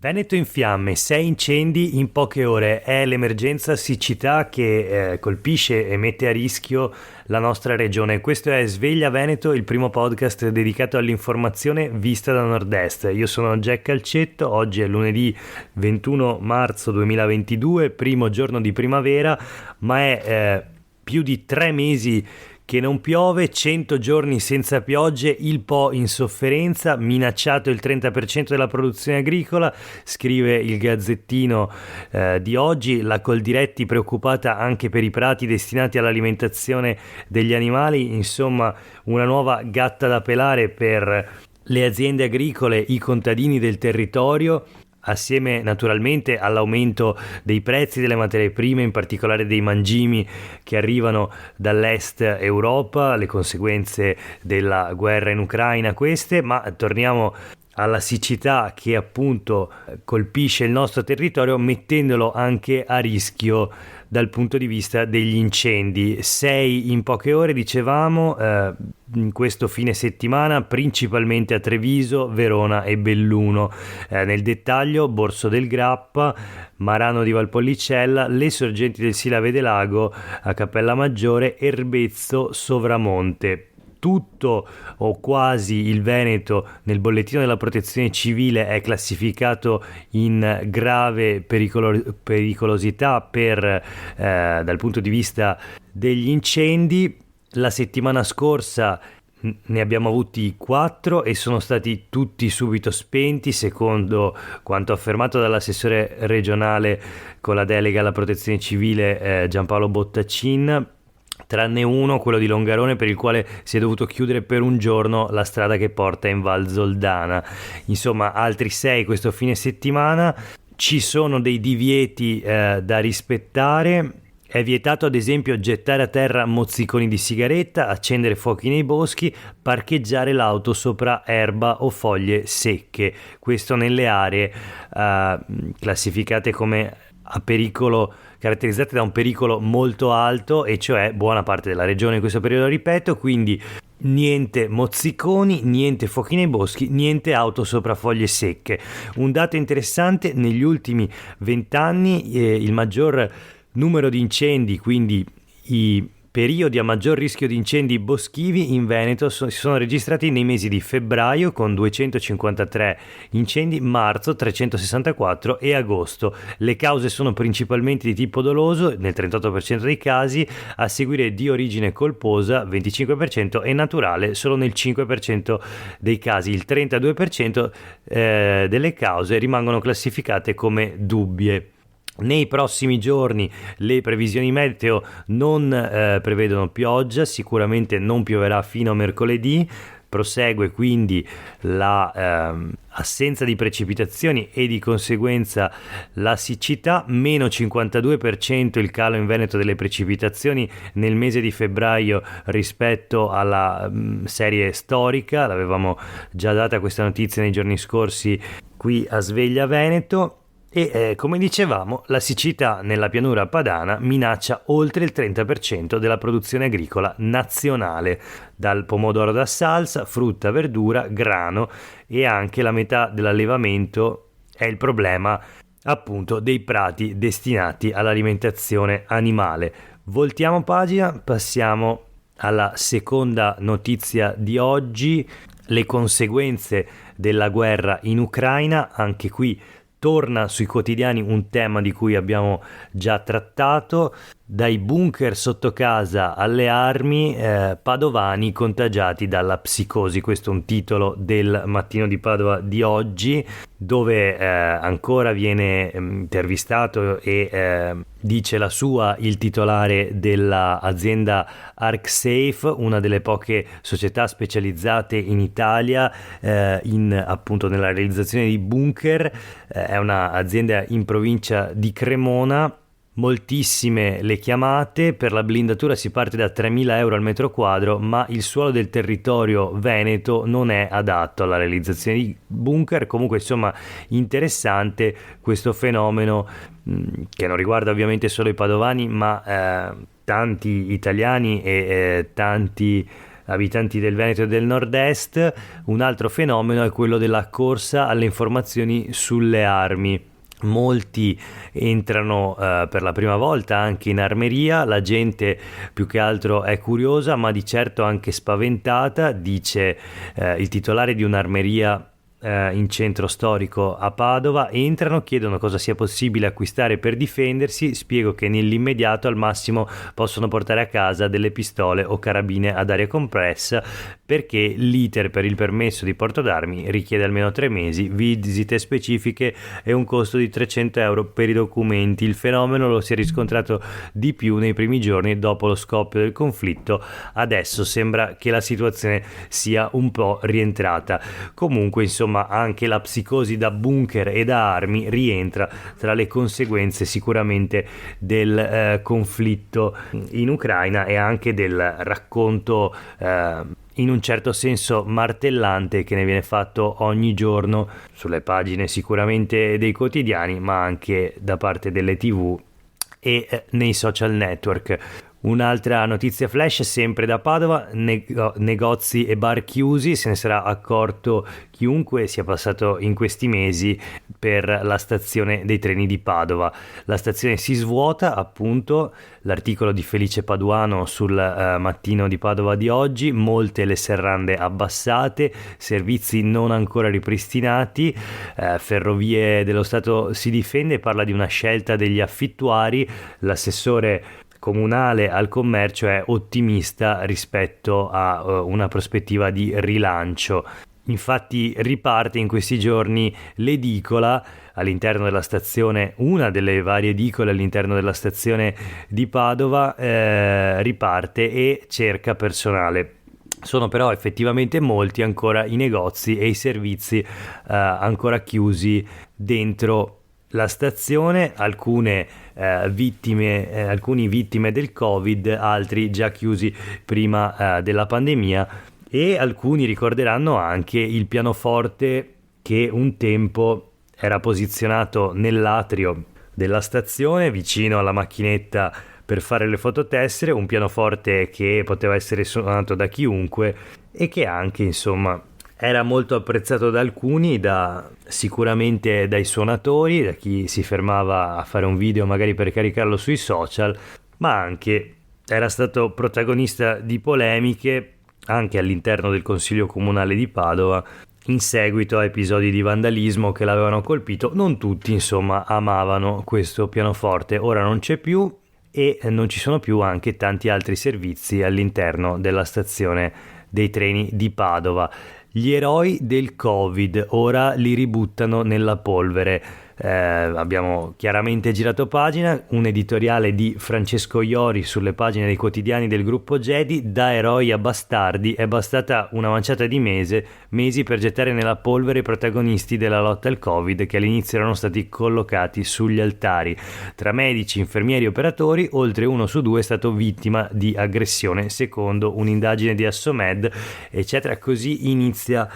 Veneto in fiamme, 6 incendi in poche ore. È l'emergenza siccità che colpisce e mette a rischio la nostra regione. Questo è Sveglia Veneto, il primo podcast dedicato all'informazione vista da nord-est. Io sono Jack Calcetto, oggi è lunedì 21 marzo 2022, primo giorno di primavera, ma è più di 3 mesi che non piove, 100 giorni senza piogge, il Po in sofferenza, minacciato il 30% della produzione agricola, scrive il Gazzettino di oggi, la Coldiretti preoccupata anche per i prati destinati all'alimentazione degli animali, insomma una nuova gatta da pelare per le aziende agricole, i contadini del territorio, assieme naturalmente all'aumento dei prezzi delle materie prime, in particolare dei mangimi che arrivano dall'est Europa, le conseguenze della guerra in Ucraina queste, ma torniamo alla siccità che appunto colpisce il nostro territorio mettendolo anche a rischio dal punto di vista degli incendi. 6 in poche ore, dicevamo, in questo fine settimana, principalmente a Treviso, Verona e Belluno. Nel dettaglio, Borso del Grappa, Marano di Valpolicella, le sorgenti del Silave del Lago a Cappella Maggiore, Erbezzo, Sovramonte. Tutto o quasi il Veneto nel bollettino della protezione civile è classificato in grave pericolosità dal punto di vista degli incendi. La settimana scorsa ne abbiamo avuti 4 e sono stati tutti subito spenti, secondo quanto affermato dall'assessore regionale con la delega alla protezione civile Giampaolo Bottacin, tranne uno, quello di Longarone, per il quale si è dovuto chiudere per un giorno la strada che porta in Val Zoldana. Insomma, altri 6 questo fine settimana. Ci sono dei divieti da rispettare. È vietato ad esempio gettare a terra mozziconi di sigaretta, accendere fuochi nei boschi, parcheggiare l'auto sopra erba o foglie secche. Questo nelle aree classificate come a pericolo, caratterizzate da un pericolo molto alto, e cioè buona parte della regione in questo periodo, ripeto, quindi niente mozziconi, niente fuochi nei boschi, niente auto sopra foglie secche. Un dato interessante: negli ultimi 20 anni il maggior numero di incendi, quindi i periodi a maggior rischio di incendi boschivi in Veneto si sono registrati nei mesi di febbraio con 253 incendi, marzo 364 e agosto. Le cause sono principalmente di tipo doloso nel 38% dei casi, a seguire di origine colposa 25% e naturale solo nel 5% dei casi. Il 32% delle cause rimangono classificate come dubbie. Nei prossimi giorni le previsioni meteo non prevedono pioggia, sicuramente non pioverà fino a mercoledì. Prosegue quindi la assenza di precipitazioni e di conseguenza la siccità, meno 52% il calo in Veneto delle precipitazioni nel mese di febbraio rispetto alla serie storica. L'avevamo già data questa notizia nei giorni scorsi qui a Sveglia Veneto. E come dicevamo, la siccità nella pianura padana minaccia oltre il 30% della produzione agricola nazionale, dal pomodoro da salsa, frutta, verdura, grano, e anche la metà dell'allevamento è il problema appunto dei prati destinati all'alimentazione animale. Voltiamo pagina, passiamo alla seconda notizia di oggi: le conseguenze della guerra in Ucraina. Anche qui torna sui quotidiani un tema di cui abbiamo già trattato: dai bunker sotto casa alle armi, padovani contagiati dalla psicosi. Questo è un titolo del Mattino di Padova di oggi, dove ancora viene intervistato e dice la sua il titolare dell'azienda ArcSafe, una delle poche società specializzate in Italia appunto nella realizzazione di bunker. È un'azienda in provincia di Cremona. Moltissime le chiamate, per la blindatura si parte da 3.000 euro al metro quadro, ma il suolo del territorio veneto non è adatto alla realizzazione di bunker. Comunque, insomma, interessante questo fenomeno che non riguarda ovviamente solo i padovani, ma tanti italiani e tanti abitanti del Veneto e del Nord-Est. Un altro fenomeno è quello della corsa alle informazioni sulle armi. Molti entrano per la prima volta anche in armeria, la gente più che altro è curiosa ma di certo anche spaventata, dice il titolare di un'armeria in centro storico a Padova. Entrano, chiedono cosa sia possibile acquistare per difendersi, spiego che nell'immediato al massimo possono portare a casa delle pistole o carabine ad aria compressa, perché l'iter per il permesso di porto d'armi richiede almeno 3 mesi, visite specifiche e un costo di 300 euro per i documenti. Il fenomeno lo si è riscontrato di più nei primi giorni dopo lo scoppio del conflitto, adesso sembra che la situazione sia un po' rientrata. Comunque insomma anche la psicosi da bunker e da armi rientra tra le conseguenze sicuramente del conflitto in Ucraina e anche del racconto in un certo senso martellante che ne viene fatto ogni giorno sulle pagine sicuramente dei quotidiani, ma anche da parte delle TV e nei social network. Un'altra notizia flash sempre da Padova: negozi e bar chiusi, se ne sarà accorto chiunque sia passato in questi mesi per la stazione dei treni di Padova. La stazione si svuota, appunto, l'articolo di Felice Paduano sul Mattino di Padova di oggi: molte le serrande abbassate, servizi non ancora ripristinati, Ferrovie dello Stato si difende e parla di una scelta degli affittuari. L'assessore comunale al commercio è ottimista rispetto a una prospettiva di rilancio. Infatti riparte in questi giorni l'edicola all'interno della stazione, una delle varie edicole all'interno della stazione di Padova riparte e cerca personale. Sono però effettivamente molti ancora i negozi e i servizi ancora chiusi dentro la stazione, alcune vittime del Covid, altri già chiusi prima della pandemia, e alcuni ricorderanno anche il pianoforte che un tempo era posizionato nell'atrio della stazione vicino alla macchinetta per fare le fototessere, un pianoforte che poteva essere suonato da chiunque e che anche insomma era molto apprezzato da alcuni, sicuramente dai suonatori, da chi si fermava a fare un video magari per caricarlo sui social, ma anche era stato protagonista di polemiche anche all'interno del Consiglio Comunale di Padova in seguito a episodi di vandalismo che l'avevano colpito. Non tutti insomma amavano questo pianoforte, ora non c'è più e non ci sono più anche tanti altri servizi all'interno della stazione dei treni di Padova. Gli eroi del Covid ora li ributtano nella polvere. Abbiamo chiaramente girato pagina, un editoriale di Francesco Iori sulle pagine dei quotidiani del gruppo Gedi: da eroi a bastardi, è bastata una manciata di mesi per gettare nella polvere i protagonisti della lotta al Covid, che all'inizio erano stati collocati sugli altari. Tra medici, infermieri e operatori, oltre 1 su 2 è stato vittima di aggressione, secondo un'indagine di Assomed, eccetera. Così inizia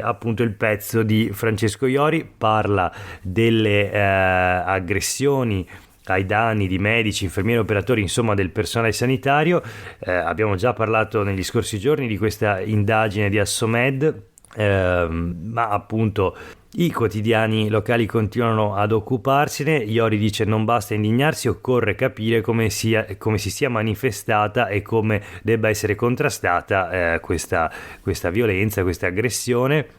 appunto il pezzo di Francesco Iori, parla delle aggressioni ai danni di medici, infermieri, operatori, insomma del personale sanitario. Abbiamo già parlato negli scorsi giorni di questa indagine di Assomed, ma appunto i quotidiani locali continuano ad occuparsene. Iori dice: non basta indignarsi, occorre capire come si sia manifestata e come debba essere contrastata questa violenza, questa aggressione.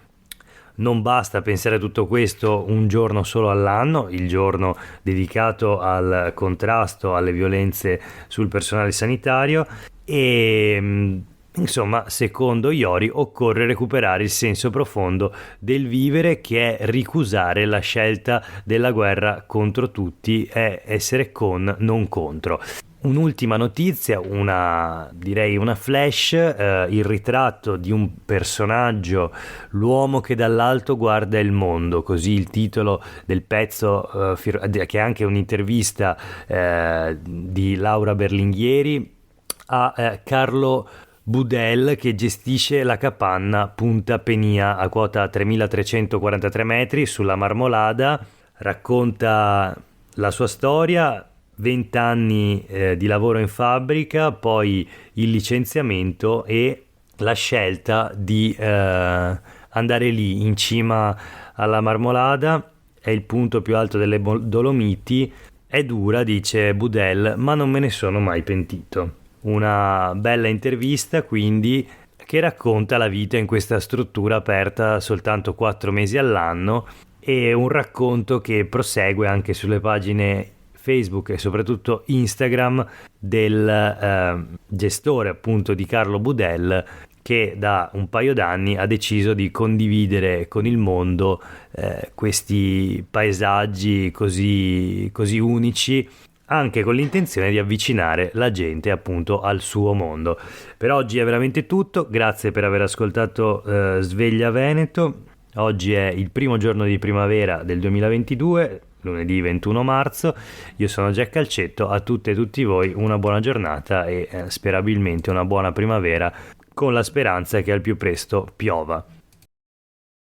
Non basta pensare a tutto questo un giorno solo all'anno, il giorno dedicato al contrasto alle violenze sul personale sanitario, e insomma, secondo Iori, occorre recuperare il senso profondo del vivere, che è ricusare la scelta della guerra contro tutti, è essere con, non contro. Un'ultima notizia, una flash, il ritratto di un personaggio, l'uomo che dall'alto guarda il mondo, così il titolo del pezzo, che è anche un'intervista di Laura Berlinghieri a Carlo Budel, che gestisce la capanna Punta Penia a quota 3.343 metri sulla Marmolada. Racconta la sua storia: 20 anni di lavoro in fabbrica, poi il licenziamento e la scelta di andare lì in cima alla Marmolada, è il punto più alto delle Dolomiti, è dura, dice Budel, ma non me ne sono mai pentito. Una bella intervista quindi che racconta la vita in questa struttura aperta soltanto 4 mesi all'anno, e un racconto che prosegue anche sulle pagine Facebook e soprattutto Instagram del gestore appunto di Carlo Budel, che da un paio d'anni ha deciso di condividere con il mondo questi paesaggi così unici, anche con l'intenzione di avvicinare la gente appunto al suo mondo. Per oggi è veramente tutto, grazie per aver ascoltato Sveglia Veneto. Oggi è il primo giorno di primavera del 2022, lunedì 21 marzo. Io sono Jack Calcetto, a tutte e tutti voi una buona giornata e sperabilmente una buona primavera, con la speranza che al più presto piova.